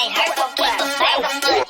ain't hurt no people, bang them for you.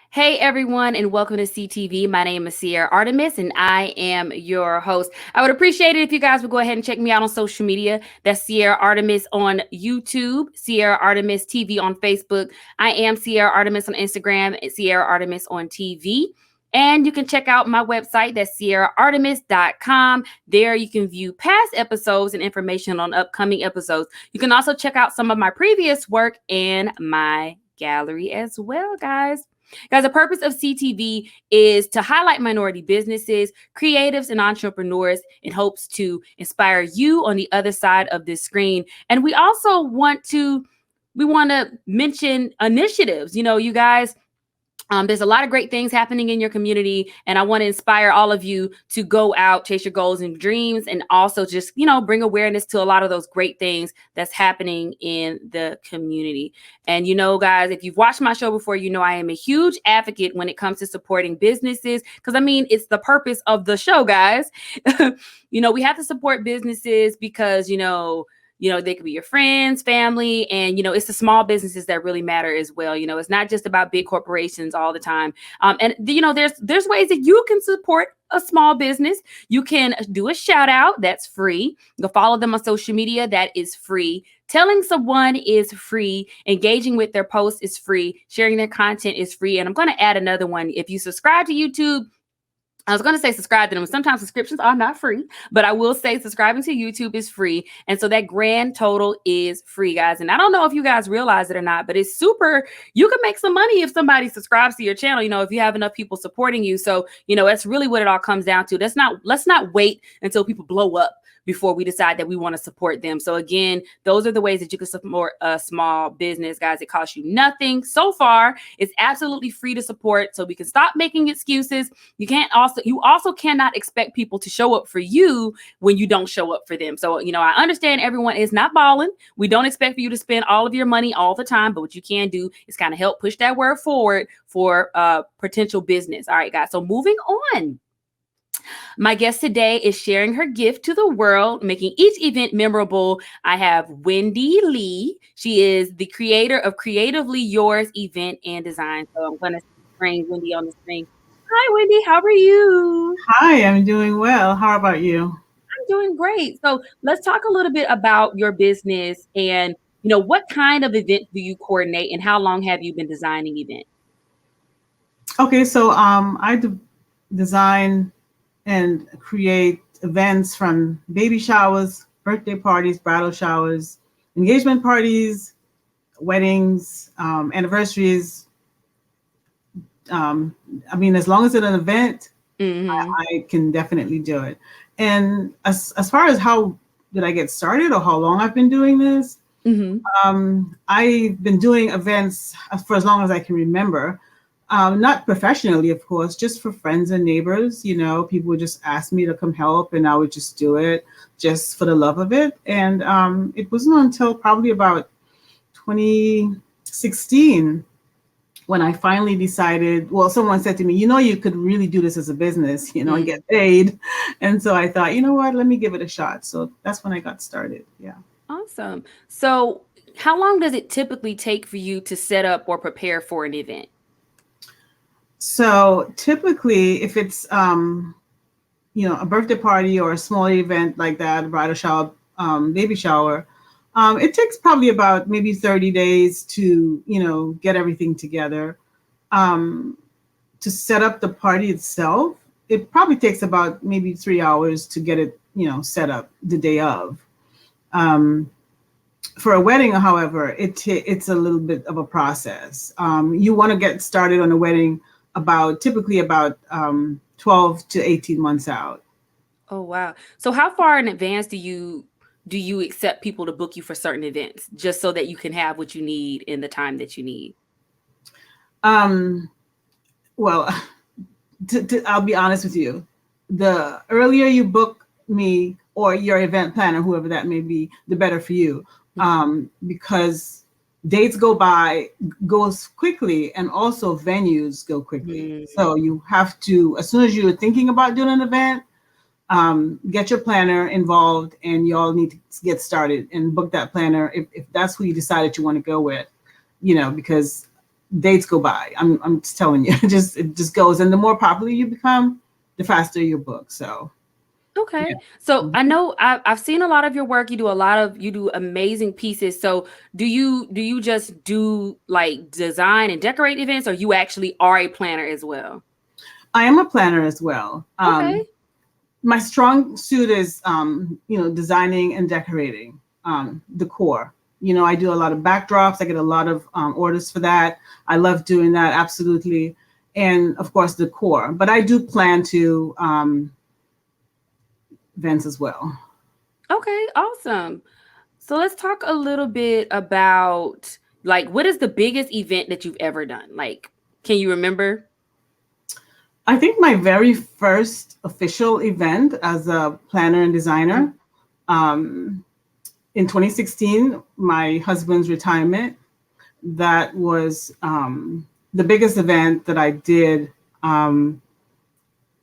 Hey everyone, and welcome to CTV. My name is Sierra Artemis, and I am your host. I would appreciate it if you guys would go ahead and check me out on social media. That's Sierra Artemis on YouTube, Sierra Artemis TV on Facebook. I am Sierra Artemis on Instagram, and Sierra Artemis on TV. And you can check out my website, that's sierraartemis.com. There you can view past episodes and information on upcoming episodes. You can also check out some of my previous work in my gallery as well, guys. Guys, the purpose of CTV is to highlight minority businesses, creatives, and entrepreneurs in hopes to inspire you on the other side of this screen. And we also want to mention initiatives. You know, you guys, there's a lot of great things happening in your community, and I want to inspire all of you to go out, chase your goals and dreams, and also just, you know, bring awareness to a lot of those great things that's happening in the community. And, you know, guys, if you've watched my show before, you know I am a huge advocate when it comes to supporting businesses, because, I mean, it's the purpose of the show, guys. You know, we have to support businesses because, you know, they could be your friends, family, and, you know, it's the small businesses that really matter as well. You know, it's not just about big corporations all the time. And, you know, there's ways that you can support a small business. You can do a shout out. That's free. Go follow them on social media. That is free. Telling someone is free. Engaging with their posts is free. Sharing their content is free. And I'm going to add another one. If you subscribe to YouTube, I was going to say subscribe to them. Sometimes subscriptions are not free, but I will say subscribing to YouTube is free. And so that grand total is free, guys. And I don't know if you guys realize it or not, but it's super. You can make some money if somebody subscribes to your channel, you know, if you have enough people supporting you. So, you know, that's really what it all comes down to. Let's not wait until people blow up before we decide that we want to support them. So again, those are the ways that you can support a small business, guys. It costs you nothing. So far, it's absolutely free to support. So we can stop making excuses. You also cannot expect people to show up for you when you don't show up for them. So, you know, I understand everyone is not balling. We don't expect for you to spend all of your money all the time, but what you can do is kind of help push that word forward for potential business. All right, guys. So moving on. My guest today is sharing her gift to the world, making each event memorable. I have Wendyann Lee. She is the creator of Creatively Yours event and design. So I'm going to bring Wendy on the screen. Hi, Wendy. How are you? Hi, I'm doing well. How about you? I'm doing great. So let's talk a little bit about your business and, you know, what kind of event do you coordinate and how long have you been designing events? Okay, so I design and create events from baby showers, birthday parties, bridal showers, engagement parties, weddings, anniversaries. I mean, as long as it's an event, I can definitely do it. And as far as how did I get started or how long I've been doing this, I've been doing events for as long as I can remember. Not professionally, of course, just for friends and neighbors. You know, people would just ask me to come help and I would just do it just for the love of it. And it wasn't until probably about 2016 when I finally decided, well, someone said to me, you know, you could really do this as a business, you know, and get paid. And so I thought, you know what, let me give it a shot. So that's when I got started. Yeah. Awesome. So how long does it typically take for you to set up or prepare for an event? So typically, if it's, you know, a birthday party or a small event like that, a bridal shower, baby shower, it takes probably about maybe 30 days to, you know, get everything together. To set up the party itself, it probably takes about maybe 3 hours to get it set up the day of. For a wedding, however, it's a little bit of a process. You want to get started on a wedding typically about 12 to 18 months out. Oh, wow. So how far in advance do you accept people to book you for certain events just so that you can have what you need in the time that you need? Well, I'll be honest with you. The earlier you book me or your event planner, whoever that may be, the better for you. Because dates goes quickly, and also venues go quickly. So you have to, as soon as you're thinking about doing an event, get your planner involved, and y'all need to get started and book that planner if that's who you decided you want to go with, because dates go by. I'm just telling you, it just goes, and the more popular you become, the faster you book. So. Okay. Yeah. So I know I've seen a lot of your work. You do amazing pieces. So do you just do like design and decorate events, or you actually are a planner as well? I am a planner as well. Okay. My strong suit is, designing and decorating, decor. I do a lot of backdrops. I get a lot of orders for that. I love doing that. Absolutely. And of course, decor, but I do plan to, events as well. Okay, awesome. So let's talk a little bit about like what is the biggest event that you've ever done? Like, can you remember? I think my very first official event as a planner and designer, in 2016, my husband's retirement. That was the biggest event that I did.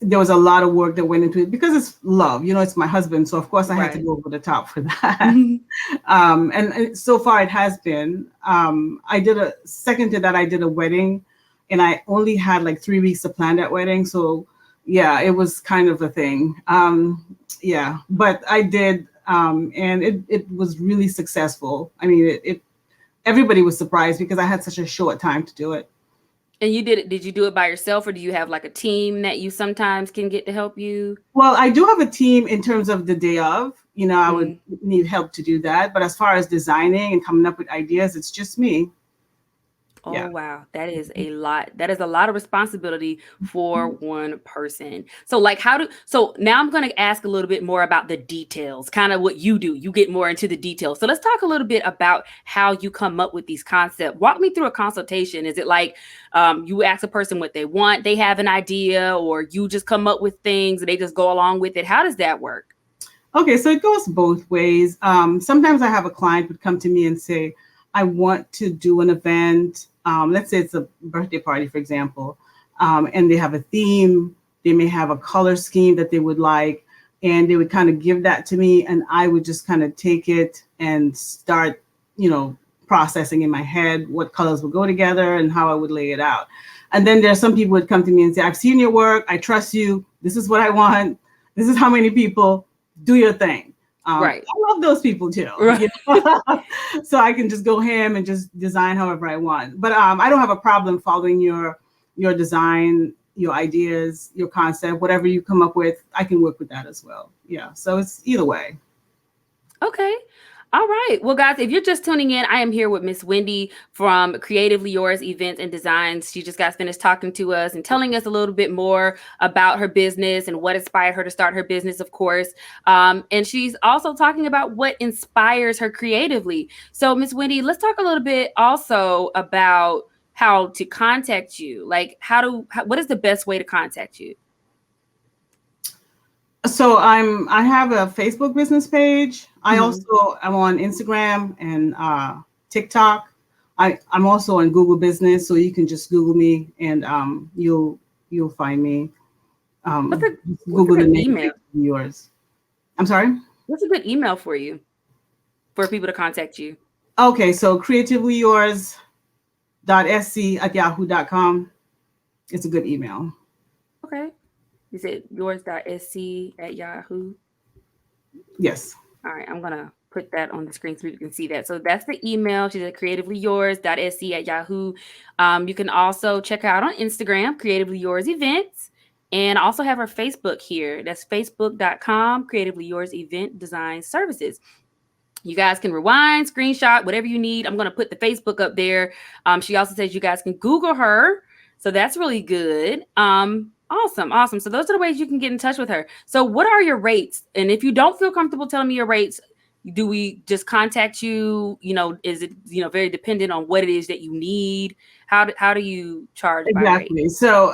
There was a lot of work that went into it because it's love, it's my husband. So of course I had to go over the top for that. And so far it has been. I did second to that, I did a wedding, and I only had like 3 weeks to plan that wedding. So yeah, it was kind of a thing. But I did, and it was really successful. I mean, everybody was surprised because I had such a short time to do it. And did you do it by yourself, or do you have like a team that you sometimes can get to help you? Well, I do have a team in terms of the day of, I would need help to do that. But as far as designing and coming up with ideas, it's just me. Oh, Yeah. wow. That is a lot. That is a lot of responsibility for one person. So like so now I'm going to ask a little bit more about the details, kind of what you do. You get more into the details. So let's talk a little bit about how you come up with these concepts. Walk me through a consultation. Is it like you ask a person what they want, they have an idea, or you just come up with things and they just go along with it? How does that work? Okay, so it goes both ways. Sometimes I have a client would come to me and say, I want to do an event. Let's say it's a birthday party, for example, and they have a theme. They may have a color scheme that they would like, and they would kind of give that to me, and I would just kind of take it and start, processing in my head what colors would go together and how I would lay it out. And then there are some people who would come to me and say, I've seen your work. I trust you. This is what I want. This is how many people. Do your thing. Right. I love those people too. Right. So I can just go ham and just design however I want. But I don't have a problem following your design, your ideas, your concept, whatever you come up with. I can work with that as well. Yeah. So it's either way. Okay. All right. Well, guys, if you're just tuning in, I am here with Miss Wendy from Creatively Yours Events and Designs. She just got finished talking to us and telling us a little bit more about her business and what inspired her to start her business, of course. And she's also talking about what inspires her creatively. So, Miss Wendy, let's talk a little bit also about how to contact you. Like, what is the best way to contact you? So I have a Facebook business page. I also am on Instagram and TikTok. I'm also on Google Business, so you can just Google me and you'll find me. Google the name email? Yours. I'm sorry? What's a good email for you for people to contact you? Okay, so creativelyyours.sc@yahoo.com. It's a good email. Okay. Is it yours.sc@yahoo? Yes. All right. I'm going to put that on the screen so you can see that. So that's the email. She's at creativelyyours.sc@yahoo. You can also check her out on Instagram, Creatively Yours Events. And I also have her Facebook here. That's facebook.com, Creatively Yours Event Design Services. You guys can rewind, screenshot, whatever you need. I'm going to put the Facebook up there. She also says you guys can Google her. So that's really good. Awesome. So those are the ways you can get in touch with her. So what are your rates? And if you don't feel comfortable telling me your rates, do we just contact you? Is it, very dependent on what it is that you need? How do you charge by rate? Exactly. So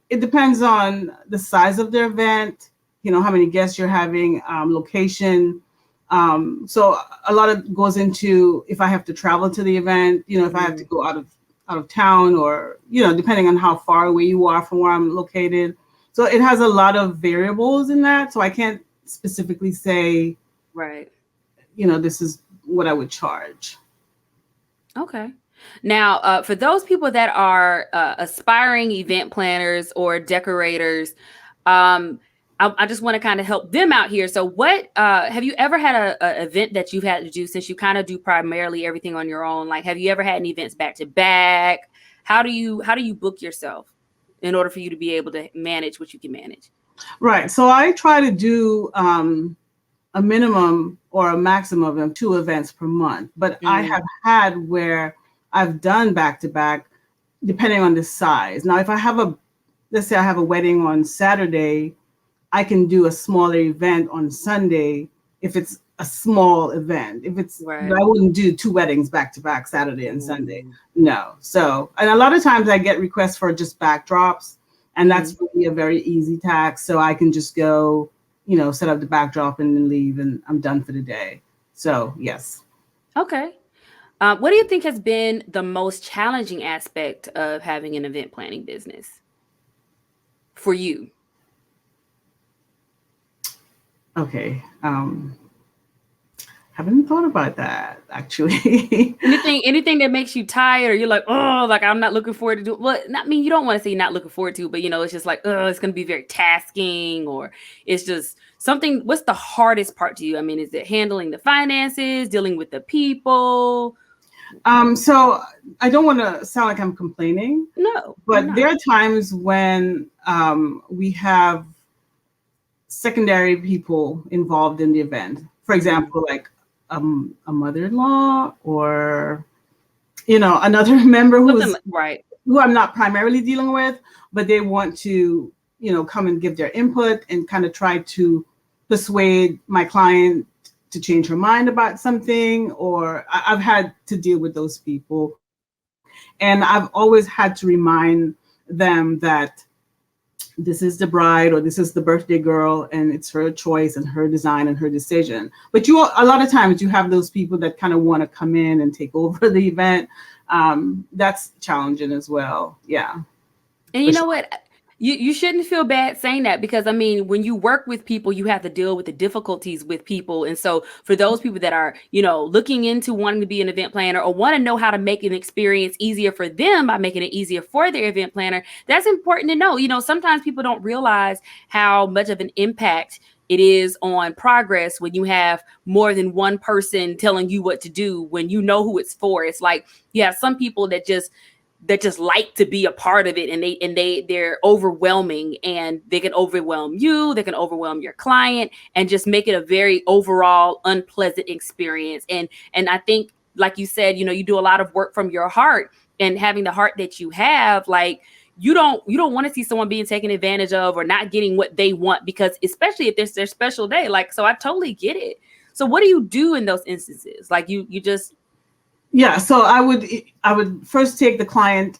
it depends on the size of the event, how many guests you're having, location. So a lot of goes into if I have to travel to the event, if I have to go out of town, or, depending on how far away you are from where I'm located. So it has a lot of variables in that. So I can't specifically say, right, this is what I would charge. Okay. Now, for those people that are aspiring event planners or decorators, I just want to kind of help them out here. So what, have you ever had a event that you've had to do, since you kind of do primarily everything on your own? Like, have you ever had any events back to back? How do you book yourself in order for you to be able to manage what you can manage? Right. So I try to do a minimum or a maximum of 2 events per month, but I have had where I've done back to back, depending on the size. Now, if I have let's say I have a wedding on Saturday, I can do a smaller event on Sunday if it's a small event. If it's, right. I wouldn't do 2 weddings back to back, Saturday and Sunday. No. So, and a lot of times I get requests for just backdrops, and that's really a very easy task. So I can just go, set up the backdrop and then leave, and I'm done for the day. So yes. Okay. What do you think has been the most challenging aspect of having an event planning business for you? Okay. Haven't thought about that, actually. anything that makes you tired, or you're like, oh, like I'm not looking forward to do. Well, I mean, you don't want to say not looking forward to, but it's just like, oh, it's going to be very tasking, or it's just something. What's the hardest part to you? I mean, is it handling the finances, dealing with the people? So I don't want to sound like I'm complaining. No, but there are times when we have secondary people involved in the event. For example, like a mother-in-law, or another member who I'm not primarily dealing with, but they want to come and give their input and kind of try to persuade my client to change her mind about something. Or I've had to deal with those people, and I've always had to remind them that this is the bride, or this is the birthday girl, and it's her choice and her design and her decision. But a lot of times you have those people that kind of want to come in and take over the event. That's challenging as well. Yeah. And you know what? You shouldn't feel bad saying that, because I mean, when you work with people, you have to deal with the difficulties with people. And so for those people that are, looking into wanting to be an event planner, or want to know how to make an experience easier for them by making it easier for their event planner, that's important to know. Sometimes people don't realize how much of an impact it is on progress when you have more than one person telling you what to do, when you know who it's for. It's like you have some people that just like to be a part of it, and they're overwhelming, and they can overwhelm you, they can overwhelm your client, and just make it a very overall unpleasant experience. And I think, like you said, you do a lot of work from your heart, and having the heart that you have, like you don't want to see someone being taken advantage of or not getting what they want, because especially if it's their special day. Like, so I totally get it. So what do you do in those instances? Like you just Yeah, so I would first take the client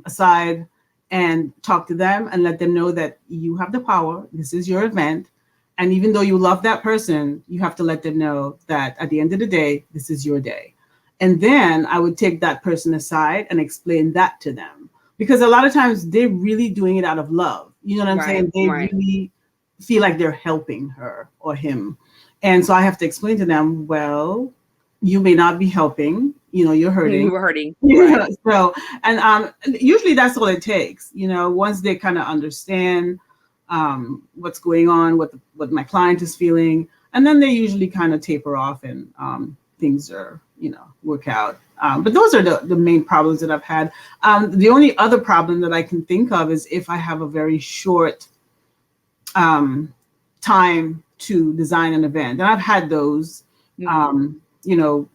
aside and talk to them and let them know that you have the power. This is your event. And even though you love that person, you have to let them know that at the end of the day, this is your day. And then I would take that person aside and explain that to them. Because a lot of times they're really doing it out of love. You know what I'm saying? They really feel like they're helping her or him. And so I have to explain to them, well, you may not be helping, you're hurting. You were hurting. Right. So, and usually that's all it takes, once they kind of understand what's going on, what my client is feeling, and then they usually kind of taper off, and things are, work out. But those are the main problems that I've had. The only other problem that I can think of is if I have a very short time to design an event. And I've had those, you know,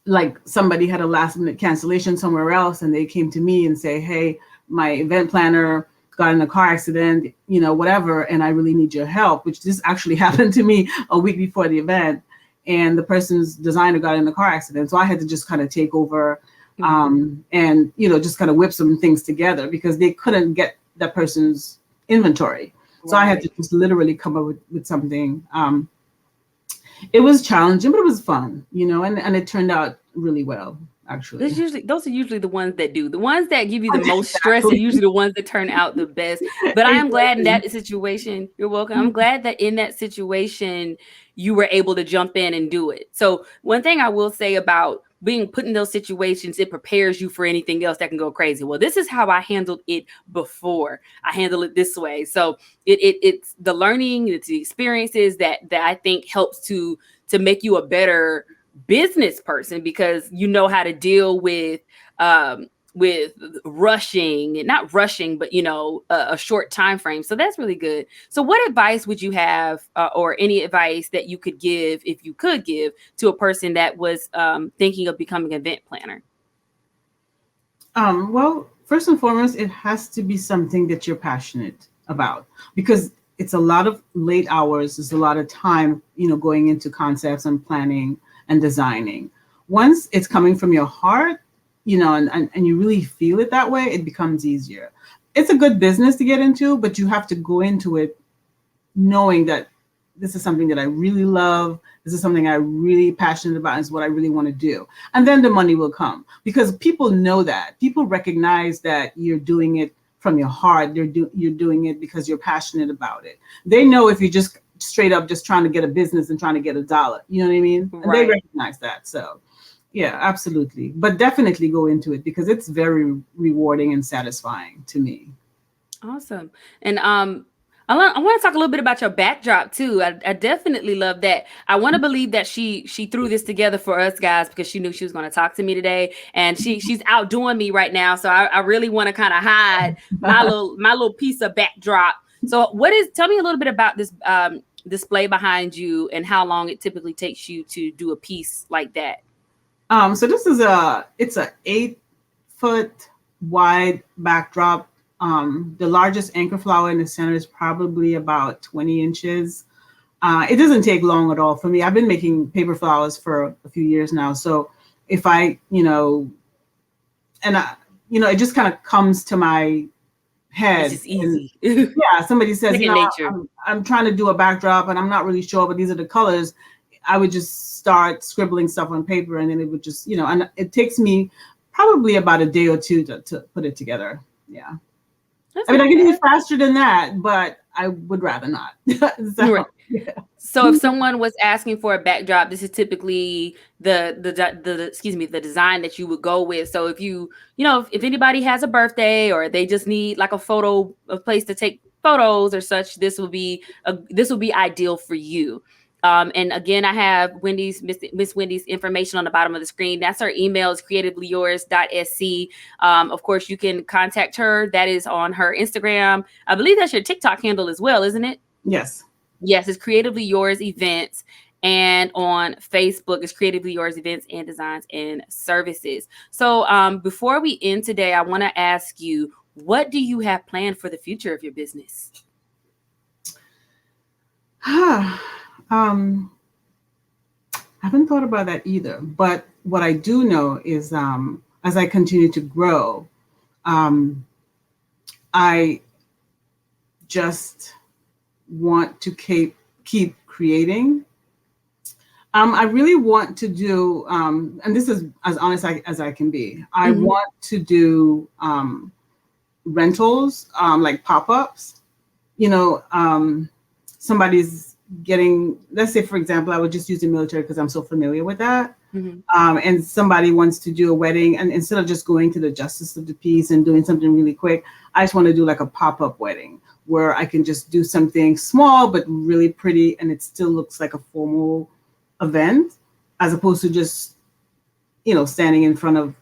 like somebody had a last minute cancellation somewhere else and they came to me and say, hey, my event planner got in a car accident, you know, whatever, and I really need your help, which this actually happened to me a week before the event. And the person's designer got in a car accident. So I had to just kind of take over and, you know, just kind of whip some things together because they couldn't get that person's inventory. So I had to just literally come up with something. It was challenging, but it was fun, you know, and it turned out really well, actually. Those are usually the ones that do. The ones that give you the most stress are usually the ones that turn out the best. But I am glad in that situation, you're welcome. I'm glad that in that situation, you were able to jump in and do it. So one thing I will say about being put in those situations, it prepares you for anything else that can go crazy. Well, this is how I handled it before. I handle it this way. So it's the learning, it's the experiences that I think helps to make you a better business person because you know how to deal with rushing, not rushing, but, you know, a short time frame. So that's really good. So what advice would you have or any advice that you could give, if you could give, to a person that was thinking of becoming an event planner? Well, first and foremost, it has to be something that you're passionate about because it's a lot of late hours. There's a lot of time, you know, going into concepts and planning and designing. Once it's coming from your heart, you know, and you really feel it that way, it becomes easier. It's a good business to get into, but you have to go into it knowing that this is something that I really love. This is something I'm really passionate about. Is what I really want to do. And then the money will come because people know that. People recognize that you're doing it from your heart. You're doing it because you're passionate about it. They know if you're just straight up just trying to get a business and trying to get $1. You know what I mean? Right. And they recognize that. So yeah, absolutely. But definitely go into it because it's very rewarding and satisfying to me. Awesome. And I want to talk a little bit about your backdrop too. I definitely love that. I want to believe that she threw this together for us guys because she knew she was going to talk to me today, and she's outdoing me right now. So I really want to kind of hide my little piece of backdrop. So tell me a little bit about this display behind you and how long it typically takes you to do a piece like that. So this is it's a 8-foot wide backdrop. The largest anchor flower in the center is probably about 20 inches. It doesn't take long at all for me. I've been making paper flowers for a few years now. So if I, you know, it just kind of comes to my head. It's just easy. Yeah, somebody says, you know, nature. I'm trying to do a backdrop and I'm not really sure, but these are the colors. I would just start scribbling stuff on paper and then it would just, you know, and it takes me probably about a day or two to put it together. Yeah. I mean, I can do it faster than that, but I would rather not. Right. Yeah. So if someone was asking for a backdrop, this is typically the design that you would go with. So if if anybody has a birthday or they just need like a place to take photos or such, this will be ideal for you. And again, I have Miss Wendy's information on the bottom of the screen. That's her email is creativelyyours.sc. Of course, you can contact her. That is on her Instagram. I believe that's your TikTok handle as well, isn't it? Yes. Yes, it's Creatively Yours Events. And on Facebook, it's Creatively Yours Events and Designs and Services. So before we end today, I want to ask you, what do you have planned for the future of your business? I haven't thought about that either. But what I do know is as I continue to grow, I just want to keep creating. I really want to do, and this is as honest as I can be, I want to do rentals, like pop-ups. You know, somebody's getting, let's say, for example, I would just use the military because I'm so familiar with that. And somebody wants to do a wedding, and instead of just going to the justice of the peace and doing something really quick, I just want to do like a pop-up wedding where I can just do something small but really pretty, and it still looks like a formal event, as opposed to just standing in front of,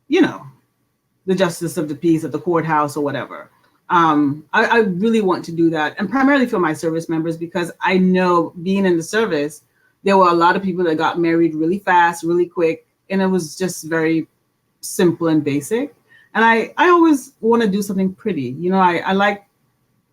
the justice of the peace at the courthouse or whatever. I really want to do that, and primarily for my service members, because I know, being in the service, there were a lot of people that got married really fast, really quick, and it was just very simple and basic. And I always want to do something pretty. I like,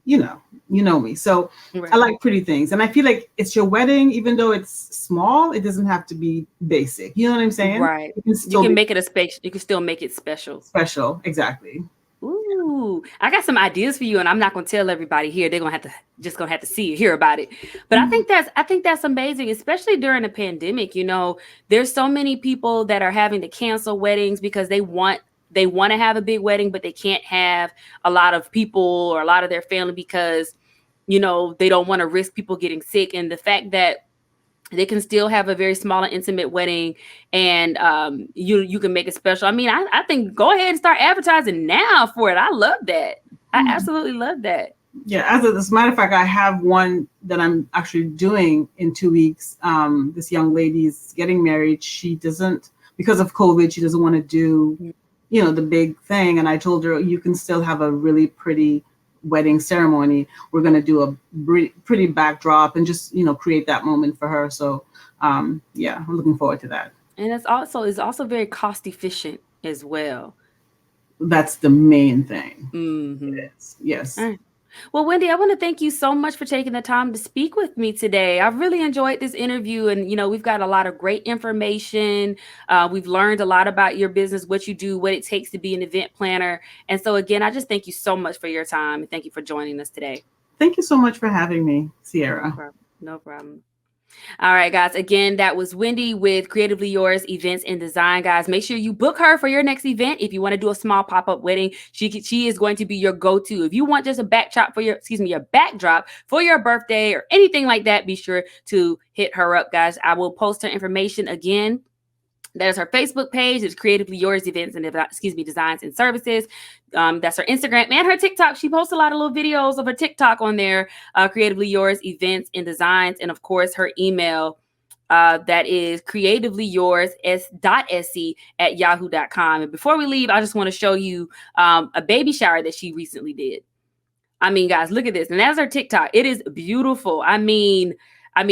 you know me. So Right. I like pretty things. And I feel like it's your wedding, even though it's small, it doesn't have to be basic. You know what I'm saying? Right. It can still You can be make it a space. You can still make it special. special. Exactly. Ooh, I got some ideas for you, and I'm not going to tell everybody here. They're gonna have to see it, hear about it. But I think that's amazing, especially during the pandemic. There's so many people that are having to cancel weddings because they want to have a big wedding, but they can't have a lot of people or a lot of their family because they don't want to risk people getting sick. And the fact that they can still have a very small and intimate wedding, and you can make it special. I mean, I think go ahead and start advertising now for it. I love that. I absolutely love that. Yeah, as a matter of fact, I have one that I'm actually doing in 2 weeks. This young lady's getting married. She doesn't, because of COVID, she doesn't want to do, the big thing. And I told her, you can still have a really pretty wedding ceremony. We're going to do a pretty backdrop and just, create that moment for her. So, yeah, I'm looking forward to that. And it's also very cost efficient as well. That's the main thing. Mm-hmm. It is. Yes. All right. Well, Wendy, I want to thank you so much for taking the time to speak with me today. I've really enjoyed this interview, and we've got a lot of great information. We've learned a lot about your business, what you do, what it takes to be an event planner. And so again, I just thank you so much for your time, and thank you for joining us today. Thank you so much for having me, Sierra. No problem. All right, guys. Again, that was Wendy with Creatively Yours Events and Design. Guys, make sure you book her for your next event. If you want to do a small pop-up wedding, she is going to be your go-to. If you want just a backdrop for your birthday or anything like that, be sure to hit her up, guys. I will post her information again. There's her Facebook page. It's Creatively Yours Events and Designs and Services. That's her Instagram and her TikTok. She posts a lot of little videos of her TikTok on there. Creatively Yours Events and Designs, and of course her email. That is creativelyyours.sc@yahoo.com. And before we leave, I just want to show you a baby shower that she recently did. I mean, guys, look at this. And that's her TikTok. It is beautiful. I mean,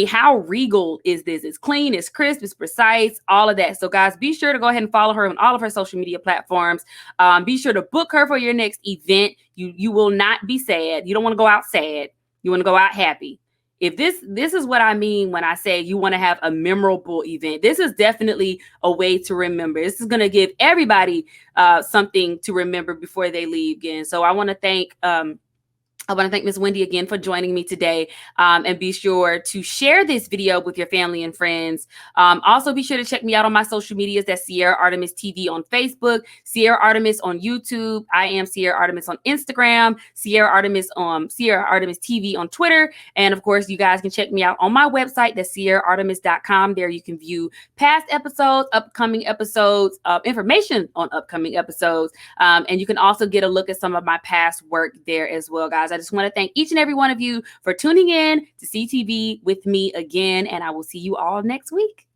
how regal is this? It's clean, it's crisp, it's precise, all of that. So guys, be sure to go ahead and follow her on all of her social media platforms. Be sure to book her for your next event. You will not be sad. You don't want to go out sad. You want to go out happy. If this is what I mean when I say you want to have a memorable event. This is definitely a way to remember. This is going to give everybody something to remember before they leave again. So I want to thank Ms. Wendy again for joining me today, and be sure to share this video with your family and friends. Also, be sure to check me out on my social medias. That's Sierra Artemis TV on Facebook, Sierra Artemis on YouTube. I am Sierra Artemis on Instagram, Sierra Artemis TV on Twitter. And of course, you guys can check me out on my website, that's sierraartemis.com. There you can view past episodes, upcoming episodes, information on upcoming episodes. And you can also get a look at some of my past work there as well, guys. I just want to thank each and every one of you for tuning in to CTV with me again, and I will see you all next week.